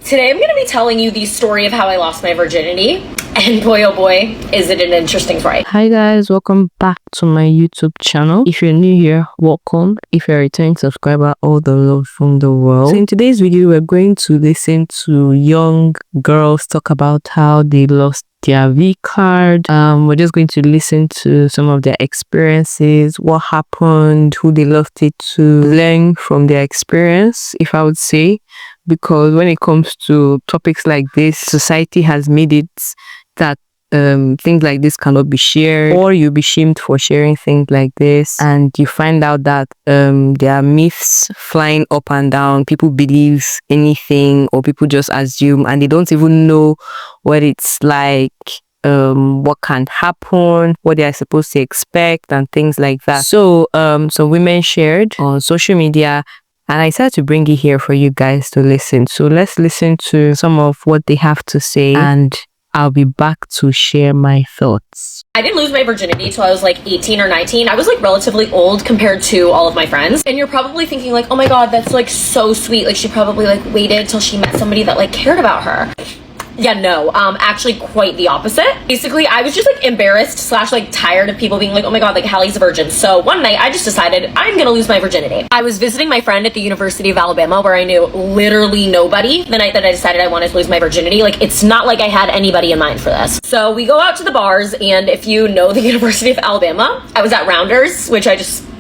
Today I'm going to be telling you the story of how I lost my virginity, and boy oh boy is it an interesting story. Hi guys, welcome back to my YouTube channel. If you're new here, welcome. If you're a returning subscriber, all the love from the world. So in today's video, we're going to listen to young girls talk about how they lost their V card. We're just going to listen to some of their experiences, what happened, who they lost it to, learn from their experience, if I would say, because when it comes to topics like this, society has made it that things like this cannot be shared, or you'll be shamed for sharing things like this, and you find out that there are myths flying up and down. People believe anything, or people just assume, and they don't even know what it's like, what can happen, what they are supposed to expect, and things like that. So some women shared on social media, and I decided to bring it here for you guys to listen. So let's listen to some of what they have to say, and I'll be back to share my thoughts. I didn't lose my virginity till I was like 18 or 19. I was like relatively old compared to all of my friends. And you're probably thinking like, oh my God, that's like so sweet. Like she probably like waited till she met somebody that like cared about her. Yeah, no, actually quite the opposite. Basically, I was just like embarrassed / like tired of people being like, oh my God, like Hallie's a virgin. So one night I just decided I'm gonna lose my virginity. I was visiting my friend at the University of Alabama, where I knew literally nobody the night that I decided I wanted to lose my virginity. Like, it's not like I had anybody in mind for this. So we go out to the bars, and if you know the University of Alabama, I was at Rounders, which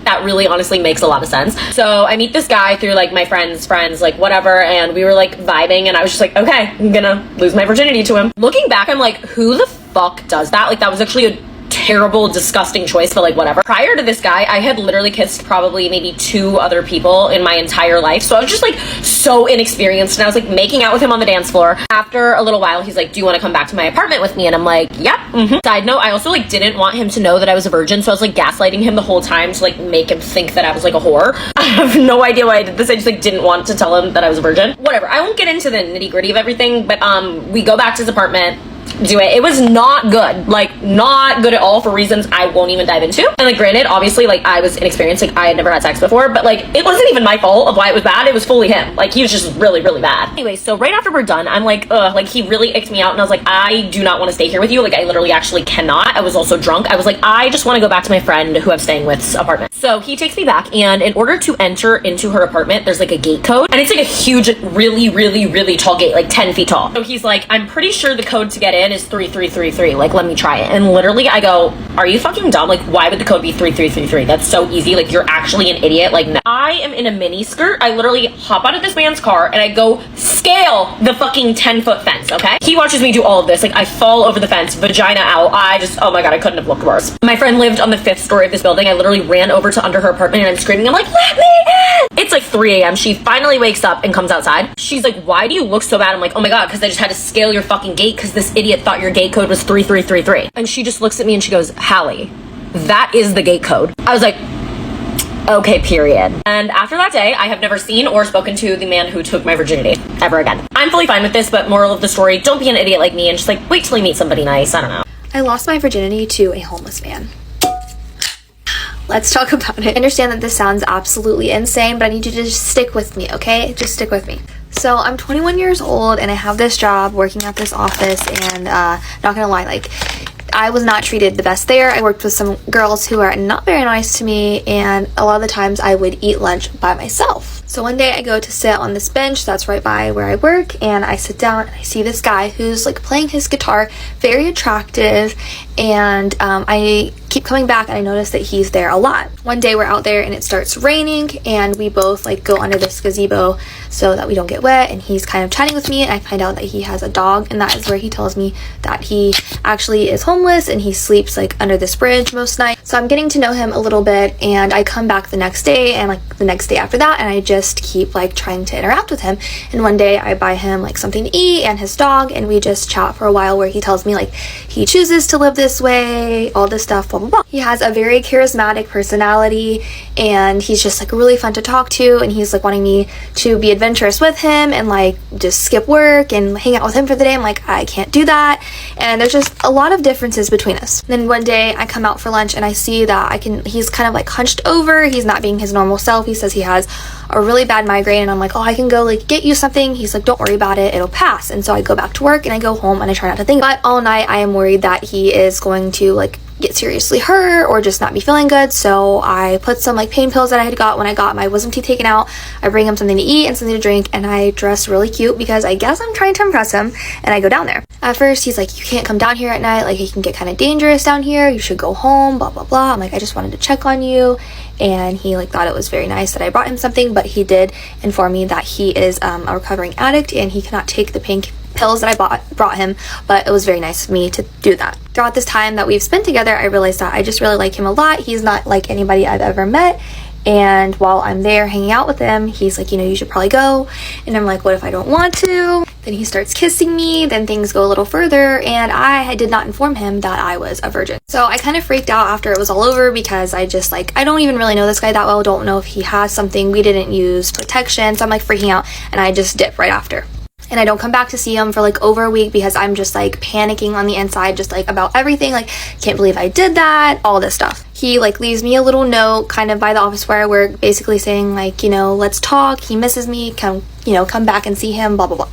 that really honestly makes a lot of sense. So I meet this guy through like my friends, like whatever, and we were like vibing, and I was just like, okay, I'm gonna lose my virginity to him. Looking back, I'm like, who the fuck does that? Like, that was actually a terrible, disgusting choice, but like whatever. Prior to this guy, I had literally kissed probably maybe 2 other people in my entire life. So I was just like so inexperienced, and I was like making out with him on the dance floor. After a little while, he's like, do you want to come back to my apartment with me? And I'm like, yep. Side note, I also like didn't want him to know that I was a virgin, so I was like gaslighting him the whole time to like make him think that I was like a whore. I have no idea why I did this. I just like didn't want to tell him that I was a virgin. Whatever, I won't get into the nitty gritty of everything, but we go back to his apartment. It was not good, like not good at all, for reasons I won't even dive into. And like granted, obviously, like I was inexperienced, like I had never had sex before, but like it wasn't even my fault of why it was bad. It was fully him. Like he was just really, really bad. Anyway, so right after we're done, I'm like, like he really icked me out, and I was like, I do not want to stay here with you. Like I literally actually cannot. I was also drunk. I was like, I just want to go back to my friend who I'm staying with's apartment. So he takes me back, and in order to enter into her apartment, there's like a gate code, and it's like a huge, really, really, really tall gate, like 10 feet tall. So he's like, I'm pretty sure the code to get in is 3333. Like, let me try it. And literally I go, are you fucking dumb? Like, why would the code be 3333? That's so easy. Like, you're actually an idiot. Like, no. I am in a mini skirt. I literally hop out of this man's car and I go scale the fucking 10-foot fence, okay? He watches me do all of this. Like, I fall over the fence, vagina out. Oh my God, I couldn't have looked worse. My friend lived on the 5th story of this building. I literally ran over to under her apartment, and I'm screaming. I'm like, let me in! It's like 3 a.m. She finally wakes up and comes outside. She's like, why do you look so bad? I'm like, oh my God, because I just had to scale your fucking gate because this idiot thought your gate code was 3333. And she just looks at me and she goes, Hallie, that is the gate code. I was like, okay, period. And after that day, I have never seen or spoken to the man who took my virginity ever again. I'm fully fine with this, but moral of the story, don't be an idiot like me and just like wait till you meet somebody nice. I don't know. I lost my virginity to a homeless man. Let's talk about it. I understand that this sounds absolutely insane, but I need you to just stick with me, okay? Just stick with me. So I'm 21 years old, and I have this job working at this office, and not gonna lie, like, I was not treated the best there. I worked with some girls who are not very nice to me, and a lot of the times I would eat lunch by myself. So one day I go to sit on this bench that's right by where I work, and I sit down and I see this guy who's like playing his guitar, very attractive, and I keep coming back and I notice that he's there a lot. One day we're out there and it starts raining, and we both like go under this gazebo so that we don't get wet, and he's kind of chatting with me, and I find out that he has a dog, and that is where he tells me that he actually is homeless and he sleeps like under this bridge most nights. So I'm getting to know him a little bit, and I come back the next day and like the next day after that, and I just keep like trying to interact with him. And one day I buy him like something to eat and his dog, and we just chat for a while, where he tells me like he chooses to live this way, all this stuff, blah blah blah. He has a very charismatic personality, and he's just like really fun to talk to, and he's like wanting me to be adventurous with him and like just skip work and hang out with him for the day. I'm like, I can't do that, and there's just a lot of differences between us. Then one day I come out for lunch and I see that he's kind of like hunched over, he's not being his normal self. He says he has a really bad migraine, and I'm like, oh, I can go like get you something. He's like, don't worry about it, it'll pass. And so I go back to work and I go home and I try not to think. But all night I am worried that he is going to like get seriously hurt or just not be feeling good. So I put some like pain pills that I had got when I got my wisdom teeth taken out. I bring him something to eat and something to drink, and I dress really cute because I guess I'm trying to impress him, and I go down there. At first he's like, you can't come down here at night, like it can get kind of dangerous down here, you should go home, blah blah blah. I'm like, I just wanted to check on you. And he like thought it was very nice that I brought him something, but he did inform me that he is a recovering addict and he cannot take the pain pills that I brought him, but it was very nice of me to do that. Throughout this time that we've spent together, I realized that I just really like him a lot. He's not like anybody I've ever met, and while I'm there hanging out with him, he's like, you know, you should probably go. And I'm like, what if I don't want to? Then he starts kissing me, then things go a little further, and I did not inform him that I was a virgin. So I kind of freaked out after it was all over, because I just like, I don't even really know this guy that well, don't know if he has something. We didn't use protection, so I'm like freaking out, and I just dip right after. And I don't come back to see him for like over a week because I'm just like panicking on the inside, just like about everything, like can't believe I did that, all this stuff. He like leaves me a little note kind of by the office where I work, basically saying like, you know, let's talk, he misses me, come back and see him, blah blah blah.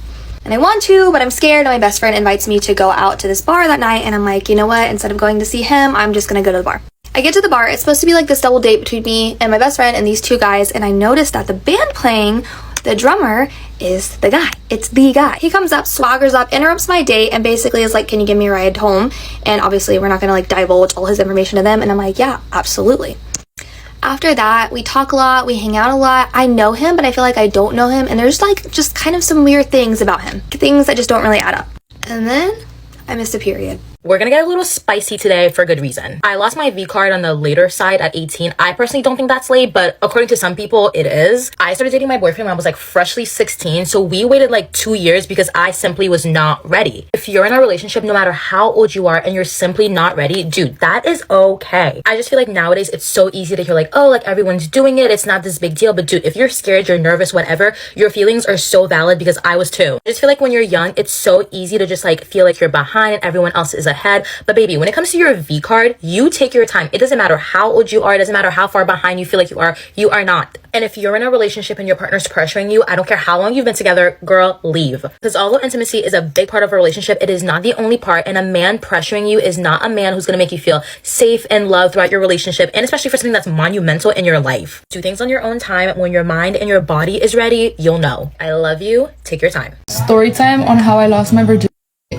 And I want to, but I'm scared. And my best friend invites me to go out to this bar that night, and I'm like, you know what, instead of going to see him, I'm just gonna go to the bar. I get to the bar. It's supposed to be like this double date between me and my best friend and these two guys, and I noticed that the band playing, the drummer, is the guy. It's the guy. He comes up, swaggers up, interrupts my date, and basically is like, can you give me a ride home? And obviously we're not gonna like divulge all his information to them, and I'm like, yeah, absolutely. After that, we talk a lot, we hang out a lot. I know him, but I feel like I don't know him, and there's like just kind of some weird things about him, things that just don't really add up. And then I missed a period. We're gonna get a little spicy today for good reason. I lost my V card on the later side at 18. I personally don't think that's late, but according to some people, it is. I started dating my boyfriend when I was like freshly 16, so we waited like 2 years because I simply was not ready. If you're in a relationship, no matter how old you are, and you're simply not ready, dude, that is okay. I just feel like nowadays it's so easy to hear like, oh, like everyone's doing it, it's not this big deal. But dude, if you're scared, you're nervous, whatever, your feelings are so valid, because I was too. I just feel like when you're young, it's so easy to just like feel like you're behind and everyone else is ahead. But baby, when it comes to your V card, you take your time. It doesn't matter how old you are. It doesn't matter how far behind you feel like you are not. And if you're in a relationship and your partner's pressuring you, I don't care how long you've been together, girl, leave. Because although intimacy is a big part of a relationship, it is not the only part. And a man pressuring you is not a man who's going to make you feel safe and loved throughout your relationship, and especially for something that's monumental in your life. Do things on your own time. When your mind and your body is ready, you'll know. I love you. Take your time. Story time on how I lost my virginity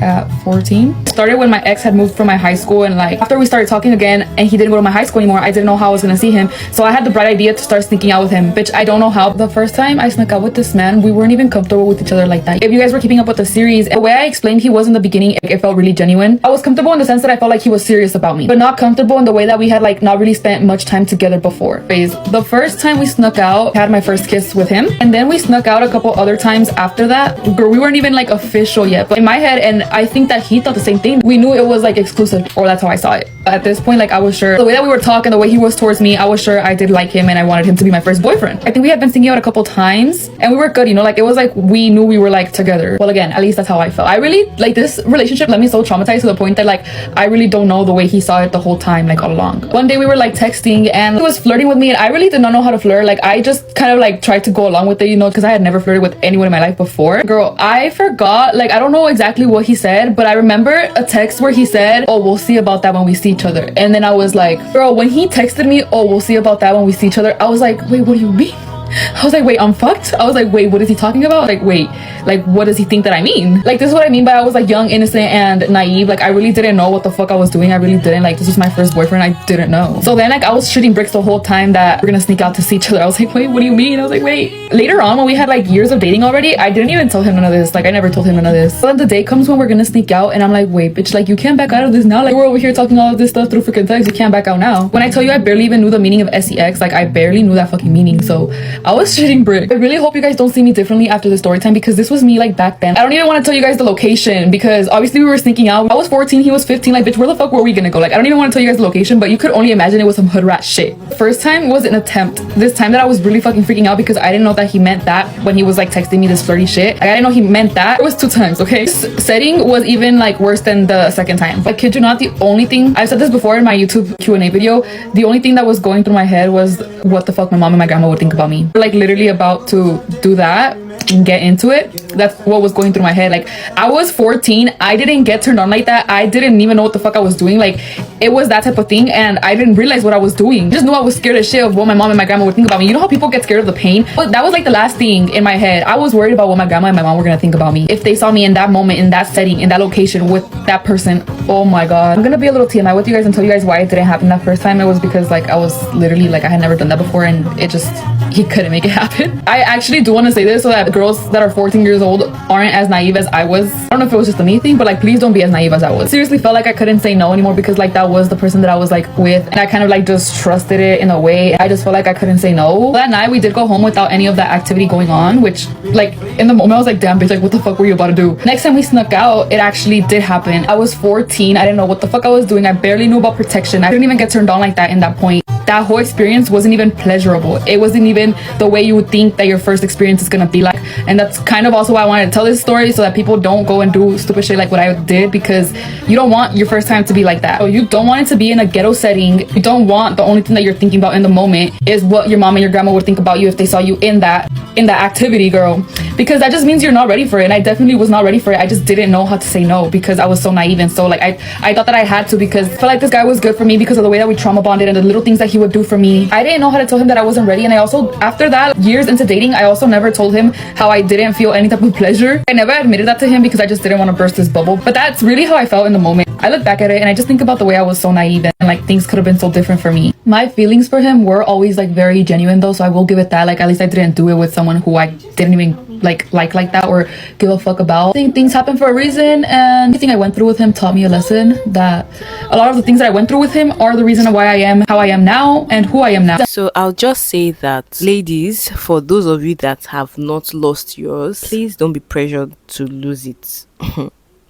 at 14. Started when my ex had moved from my high school, and like after we started talking again and he didn't go to my high school anymore, I didn't know how I was gonna see him, so I had the bright idea to start sneaking out with him. Bitch, I don't know how. The first time I snuck out with this man, we weren't even comfortable with each other like that. If you guys were keeping up with the series, the way I explained he was in the beginning, it felt really genuine. I was comfortable in the sense that I felt like he was serious about me, but not comfortable in the way that we had like not really spent much time together before. The first time we snuck out, I had my first kiss with him, and then we snuck out a couple other times after that. Girl, we weren't even like official yet, but in my head, and I think that he thought the same thing, we knew it was like exclusive, or that's how I saw it. At this point, like I was sure, the way that we were talking, the way he was towards me, I was sure I did like him and I wanted him to be my first boyfriend. I think we had been sneaking out a couple times and we were good, you know, like it was like we knew we were like together. Well, again, at least that's how I felt. I really like this relationship left me so traumatized to the point that like I really don't know the way he saw it the whole time, like all along. One day we were like texting and he was flirting with me, and I really did not know how to flirt. Like I just kind of like tried to go along with it, you know, because I had never flirted with anyone in my life before. Girl, I forgot, like I don't know exactly what he said, but I remember a text where he said, oh, we'll see about that when we see each other. And then I was like, girl, when he texted me, oh, we'll see about that when we see each other, I was like, wait, what do you mean? I was like, wait, I'm fucked? I was like, wait, what is he talking about? Like, wait, like, what does he think that I mean? Like, this is what I mean by I was like young, innocent, and naive. Like, I really didn't know what the fuck I was doing. I really didn't. Like, this was my first boyfriend. I didn't know. So then, like, I was shooting bricks the whole time that we're gonna sneak out to see each other. I was like, wait, what do you mean? I was like, wait. Later on, when we had like years of dating already, I didn't even tell him none of this. Like, I never told him none of this. So then the day comes when we're gonna sneak out, and I'm like, wait, bitch, like, you can't back out of this now. Like, we're over here talking all of this stuff through freaking text. You can't back out now. When I tell you I barely even knew the meaning of sex, like, I barely knew that fucking meaning. So I was shitting brick. I really hope you guys don't see me differently after the story time, because this was me like back then. I don't even want to tell you guys the location because obviously we were sneaking out. I was 14, he was 15. Like, bitch, where the fuck were we gonna go? Like, I don't even want to tell you guys the location, but you could only imagine it was some hood rat shit. First time was an attempt. This time that I was really fucking freaking out because I didn't know that he meant that when he was like texting me this flirty shit. Like, I didn't know he meant that. It was 2 times, okay? This setting was even like worse than the second time. I kid you not, the only thing, I've said this before in my YouTube Q&A video, the only thing that was going through my head was what the fuck my mom and my grandma would think about me. Like, literally about to do that and get into it. That's what was going through my head. Like, I was 14, I didn't get turned on like that. I didn't even know what the fuck I was doing. Like, it was that type of thing, and I didn't realize what I was doing. Just knew I was scared as shit of what my mom and my grandma would think about me. You know how people get scared of the pain? But that was like the last thing in my head. I was worried about what my grandma and my mom were gonna think about me if they saw me in that moment, in that setting, in that location with that person. Oh my god. I'm gonna be a little TMI with you guys and tell you guys why it didn't happen that first time. It was because like I was literally like, I had never done that before, and it just, he couldn't make it happen. I actually do want to say this so that girls that are 14 years old aren't as naive as I was. I don't know if it was just a me thing, but like, please don't be as naive as I was. Seriously felt like I couldn't say no anymore because like that was the person that I was like with, and I kind of like just trusted it in a way. I just felt like I couldn't say no. That night we did go home without any of that activity going on, which like in the moment I was like, damn bitch, like what the fuck were you about to do? Next time we snuck out, it actually did happen. I was 14, I didn't know what the fuck I was doing. I barely knew about protection. I didn't even get turned on like that in that point. That whole experience wasn't even pleasurable. It wasn't even the way you would think that your first experience is gonna be like. And that's kind of also why I wanted to tell this story, so that people don't go and do stupid shit like what I did, because you don't want your first time to be like that. So you don't want it to be in a ghetto setting. You don't want the only thing that you're thinking about in the moment is what your mom and your grandma would think about you if they saw you in that activity, girl, because that just means you're not ready for it. And I definitely was not ready for it. I just didn't know how to say no because I was so naive, and so like I thought that I had to, because I felt like this guy was good for me because of the way that we trauma bonded and the little things that he would do for me. I didn't know how to tell him that I wasn't ready. And I also, after that, years into dating, I also never told him how I didn't feel any type of pleasure. I never admitted that to him because I just didn't want to burst his bubble. But that's really how I felt in the moment. I look back at it and I just think about the way I was so naive, and like things could have been so different for me. My feelings for him were always like very genuine though, so I will give it that. Like, at least I didn't do it with someone who I didn't even like that or give a fuck about. I think things happen for a reason, and everything I went through with him taught me a lesson that a lot of the things that I went through with him are the reason why I am how I am now and who I am now. So I'll just say that, ladies, for those of you that have not lost yours, please don't be pressured to lose it.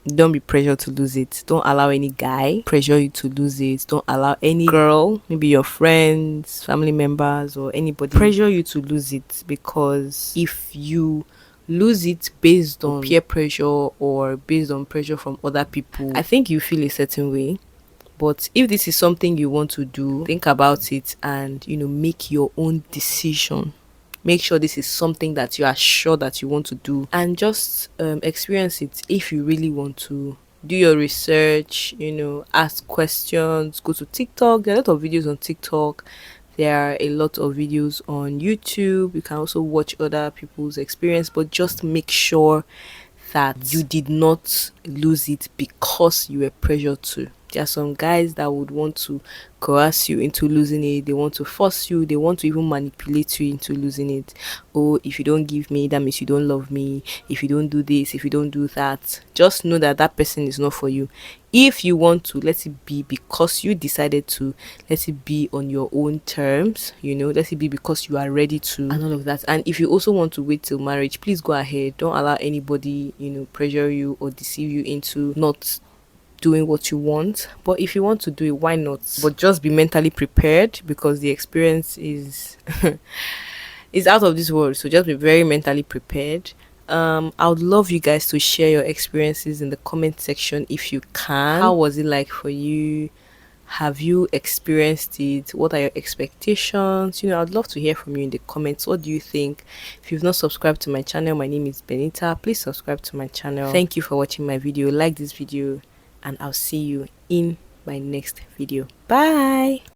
Don't be pressured to lose it. Don't allow any guy pressure you to lose it. Don't allow any girl, maybe your friends, family members, or anybody pressure you to lose it, because if you lose it based on peer pressure or based on pressure from other people, I think you feel a certain way. But if this is something you want to do, think about it and, you know, make your own decision. Make sure this is something that you are sure that you want to do, and just experience it. If you really want to, do your research, you know, ask questions, go to TikTok. There are a lot of videos on TikTok. There are a lot of videos on YouTube. You can also watch other people's experience, but just make sure that you did not lose it because you were pressured to. There are some guys that would want to coerce you into losing it. They want to force you. They want to even manipulate you into losing it. Oh, if you don't give me, that means you don't love me. If you don't do this, if you don't do that, just know that that person is not for you. If you want to, let it be because you decided to. Let it be on your own terms, you know. Let it be because you are ready to, and all of that. And if you also want to wait till marriage, please go ahead. Don't allow anybody, you know, pressure you or deceive you into not doing what you want. But if you want to do it, why not? But just be mentally prepared, because the experience is is out of this world. So just be very mentally prepared. I would love you guys to share your experiences in the comment section if you can. How was it like for you? Have you experienced it? What are your expectations? You know, I'd love to hear from you in the comments. What do you think? If you've not subscribed to my channel, my name is Benita. Please subscribe to my channel. Thank you for watching my video. Like this video, and I'll see you in my next video. Bye.